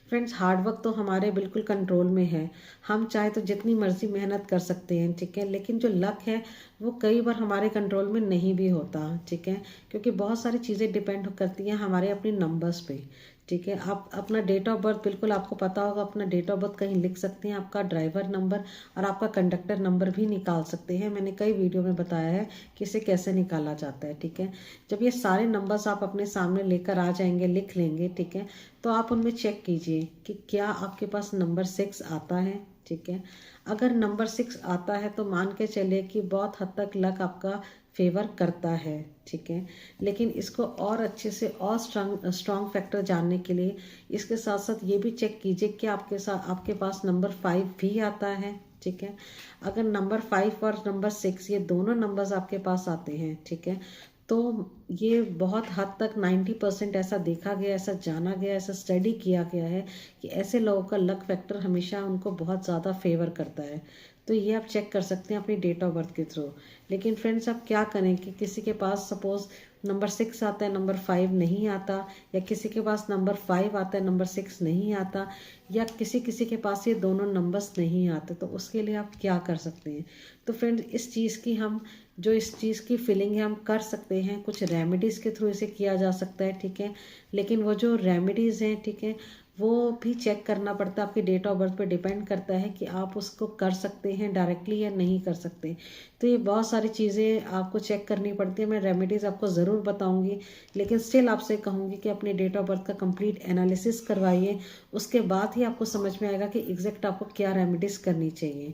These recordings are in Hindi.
फ्रेंड्स हार्ड वर्क तो हमारे बिल्कुल कंट्रोल में है, हम चाहे तो जितनी मर्जी मेहनत कर सकते हैं, ठीक है। लेकिन जो लक है वो कई बार हमारे कंट्रोल में नहीं भी होता, ठीक है, क्योंकि बहुत सारी चीज़ें डिपेंड करती हैं हमारे अपने नंबर्स पे, ठीक है। आप अपना डेट ऑफ बर्थ, बिल्कुल आपको पता होगा, अपना डेट ऑफ बर्थ कहीं लिख सकते हैं, आपका ड्राइवर नंबर और आपका कंडक्टर नंबर भी निकाल सकते हैं। मैंने कई वीडियो में बताया है कि इसे कैसे निकाला जाता है, ठीक है। जब ये सारे नंबर्स आप अपने सामने लेकर आ जाएंगे, लिख लेंगे, ठीक है, तो आप उनमें चेक कीजिए कि क्या आपके पास नंबर 6 आता है, ठीक है। अगर नंबर 6 आता है तो मान के चलिए कि बहुत हद तक लक आपका फेवर करता है, ठीक है। लेकिन इसको और अच्छे से और स्ट्रॉन्ग फैक्टर जानने के लिए इसके साथ साथ ये भी चेक कीजिए कि आपके पास नंबर 5 भी आता है, ठीक है। अगर नंबर 5 और नंबर 6 ये दोनों नंबर्स आपके पास आते हैं, ठीक है, तो ये बहुत हद तक 90% ऐसा देखा गया, ऐसा जाना गया, ऐसा स्टडी किया गया है कि ऐसे लोगों का लक फैक्टर हमेशा उनको बहुत ज़्यादा फेवर करता है। तो ये आप चेक कर सकते हैं अपनी डेट ऑफ बर्थ के थ्रू। लेकिन फ्रेंड्स आप क्या करें कि किसी के पास सपोज नंबर 6 आता है, नंबर 5 नहीं आता, या किसी के पास नंबर 5 आता है, नंबर 6 नहीं आता, या किसी किसी के पास ये दोनों नंबर्स नहीं आते, तो उसके लिए आप क्या कर सकते हैं। तो फ्रेंड्स इस चीज़ की फीलिंग है हम कर सकते हैं, कुछ रेमेडीज़ के थ्रू इसे किया जा सकता है, ठीक है। लेकिन वो जो रेमेडीज़ हैं, ठीक है, वो भी चेक करना पड़ता है, आपकी डेट ऑफ बर्थ पे डिपेंड करता है कि आप उसको कर सकते हैं डायरेक्टली या नहीं कर सकते। तो ये बहुत सारी चीज़ें आपको चेक करनी पड़ती है। मैं रेमेडीज़ आपको ज़रूर बताऊंगी, लेकिन स्टिल आपसे कहूँगी कि अपनी डेट ऑफ बर्थ का कंप्लीट एनालिसिस करवाइए, उसके बाद ही आपको समझ में आएगा कि एग्जैक्ट आपको क्या रेमेडीज़ करनी चाहिए।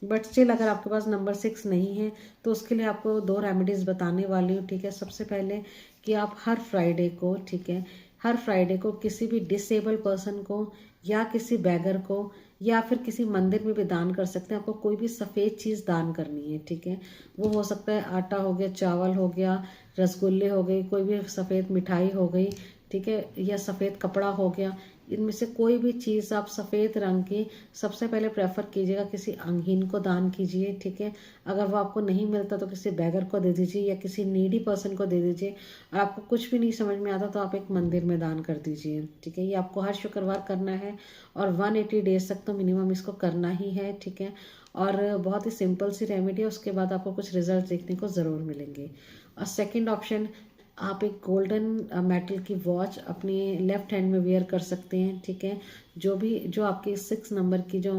बट स्टिल अगर आपके पास नंबर 6 नहीं है तो उसके लिए आपको 2 रेमेडीज़ बताने वाली हूँ, ठीक है। सबसे पहले कि आप हर फ्राइडे को, ठीक है, हर फ्राइडे को किसी भी डिसेबल पर्सन को या किसी बैगर को या फिर किसी मंदिर में भी दान कर सकते हैं। आपको कोई भी सफ़ेद चीज़ दान करनी है, ठीक है। वो हो सकता है आटा हो गया, चावल हो गया, रसगुल्ले हो गई, कोई भी सफ़ेद मिठाई हो गई, ठीक है, या सफ़ेद कपड़ा हो गया। इनमें से कोई भी चीज़ आप सफ़ेद रंग की सबसे पहले प्रेफर कीजिएगा, किसी अंगहीन को दान कीजिए, ठीक है। अगर वो आपको नहीं मिलता तो किसी बैगर को दे दीजिए या किसी नीडी पर्सन को दे दीजिए। और आपको कुछ भी नहीं समझ में आता तो आप एक मंदिर में दान कर दीजिए, ठीक है। ये आपको हर शुक्रवार करना है और 180 डेज तक तो मिनिमम इसको करना ही है, ठीक है। और बहुत ही सिंपल सी रेमेडी है, उसके बाद आपको कुछ रिजल्ट देखने को ज़रूर मिलेंगे। और सेकेंड ऑप्शन, आप एक गोल्डन मेटल की वॉच अपनी लेफ्ट हैंड में वेयर कर सकते हैं, ठीक है, जो आपके 6 नंबर की जो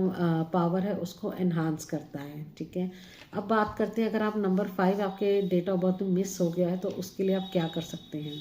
पावर है उसको एनहांस करता है, ठीक है। अब बात करते हैं, अगर आप नंबर 5 आपके डेट ऑफ बर्थ में मिस हो गया है तो उसके लिए आप क्या कर सकते हैं।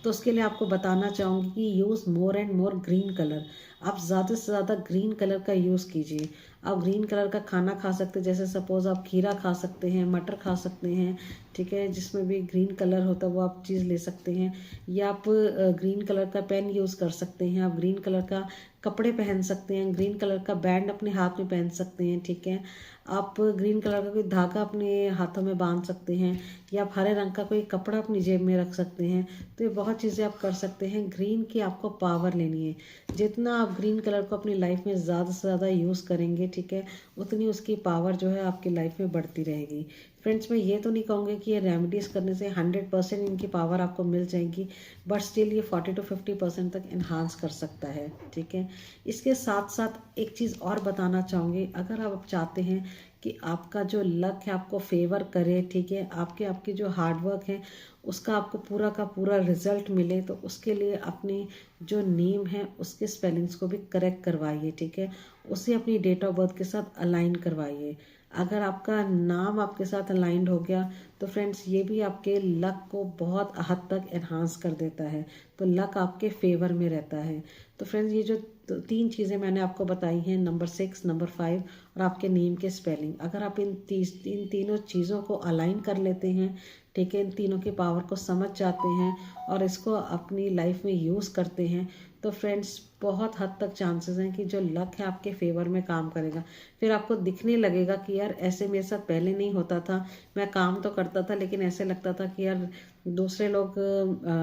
तो उसके लिए आपको बताना चाहूँगी कि use more and more green colour. आप ज़्यादा से ज़्यादा ग्रीन कलर का यूज़ कीजिए। आप ग्रीन कलर का खाना खा सकते हैं, जैसे सपोज़ आप खीरा खा सकते हैं, मटर खा सकते हैं, ठीक है, जिसमें भी ग्रीन कलर होता है वो आप चीज़ ले सकते हैं। या आप ग्रीन कलर का पेन यूज़ कर सकते हैं, आप ग्रीन कलर का कपड़े पहन सकते हैं, ग्रीन कलर का बैंड अपने हाथ में पहन सकते हैं, ठीक है। आप ग्रीन कलर का कोई धागा अपने हाथों में बांध सकते हैं, या आप हरे रंग का कोई कपड़ा अपनी जेब में रख सकते हैं। तो ये बहुत चीज़ें आप कर सकते हैं। ग्रीन की आपको पावर लेनी है, जितना आप ग्रीन कलर को अपनी लाइफ में ज़्यादा से ज़्यादा यूज़ करेंगे, ठीक है, उतनी उसकी पावर जो है आपकी लाइफ में बढ़ती रहेगी। फ्रेंड्स मैं ये तो नहीं कहूँगी कि ये रेमेडीज़ करने से 100% इनकी पावर आपको मिल जाएगी, बट स्टिल ये 40 to 50% तक इन्हांस कर सकता है, ठीक है। इसके साथ साथ एक चीज़ और बताना चाहूँगी, अगर आप चाहते हैं कि आपका जो लक है आपको फेवर करे, ठीक है, आपकी जो हार्डवर्क है उसका आपको पूरा का पूरा रिजल्ट मिले, तो उसके लिए अपनी जो नेम है उसके स्पेलिंग्स को भी करेक्ट करवाइए, ठीक है। उसे अपनी डेट ऑफ बर्थ के साथ अलाइन करवाइए। अगर आपका नाम आपके साथ अलाइंड हो गया तो फ्रेंड्स ये भी आपके लक को बहुत हद तक एनहांस कर देता है, तो लक आपके फेवर में रहता है। तो फ्रेंड्स ये जो 3 चीज़ें मैंने आपको बताई हैं, नंबर 6, नंबर 5 और आपके नेम के स्पेलिंग, अगर आप इन तीनों चीज़ों को अलाइन कर लेते हैं, ठीक है, इन तीनों की पावर को समझ जाते हैं और इसको अपनी लाइफ में यूज़ करते हैं, तो फ्रेंड्स बहुत हद तक चांसेस हैं कि जो लक है आपके फेवर में काम करेगा। फिर आपको दिखने लगेगा कि यार ऐसे मेरे साथ पहले नहीं होता था, मैं काम तो करता था लेकिन ऐसे लगता था कि यार दूसरे लोग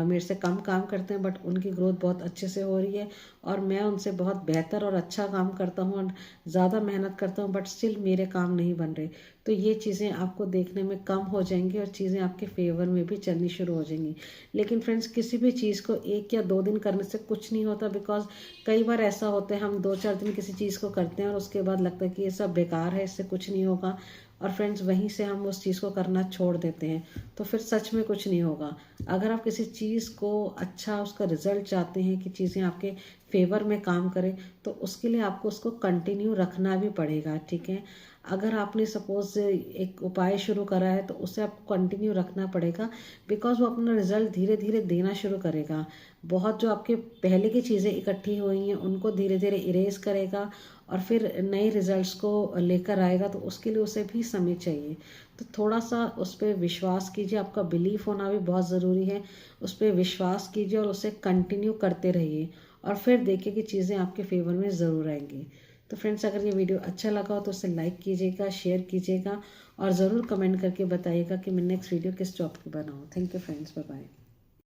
मेरे से कम काम करते हैं बट उनकी ग्रोथ बहुत अच्छे से हो रही है, और मैं उनसे बहुत बेहतर और अच्छा काम करता हूँ और ज़्यादा मेहनत करता हूँ बट स्टिल मेरे काम नहीं बन रहे। तो ये चीज़ें आपको देखने में कम हो जाएंगी और चीज़ें आपके फेवर में भी चलनी शुरू हो जाएंगी। लेकिन फ्रेंड्स किसी भी चीज़ को 1 या 2 दिन करने से कुछ नहीं होता, बिकॉज कई बार ऐसा होता है हम 2-4 दिन किसी चीज़ को करते हैं और उसके बाद लगता है कि ये सब बेकार है, इससे कुछ नहीं होगा, और फ्रेंड्स वहीं से हम उस चीज़ को करना छोड़ देते हैं, तो फिर सच में कुछ नहीं होगा। अगर आप किसी चीज़ को अच्छा उसका रिजल्ट चाहते हैं कि चीज़ें आपके फेवर में काम करें, तो उसके लिए आपको उसको कंटिन्यू रखना भी पड़ेगा, ठीक है। अगर आपने सपोज एक उपाय शुरू करा है तो उसे आपको कंटिन्यू रखना पड़ेगा, बिकॉज वो अपना रिजल्ट धीरे धीरे देना शुरू करेगा। बहुत जो आपके पहले की चीज़ें इकट्ठी हुई हैं उनको धीरे धीरे इरेज करेगा और फिर नए रिजल्ट्स को लेकर आएगा, तो उसके लिए उसे भी समय चाहिए। तो थोड़ा सा उस पर विश्वास कीजिए, आपका बिलीफ होना भी बहुत ज़रूरी है। उस पर विश्वास कीजिए और उसे कंटिन्यू करते रहिए, और फिर देखिए कि चीज़ें आपके फेवर में ज़रूर आएंगी। तो फ्रेंड्स, अगर ये वीडियो अच्छा लगा हो तो उसे लाइक कीजिएगा, शेयर कीजिएगा, और ज़रूर कमेंट करके बताइएगा कि मैं नेक्स्ट वीडियो किस टॉपिक पे बनाऊँ। Thank you friends, bye bye.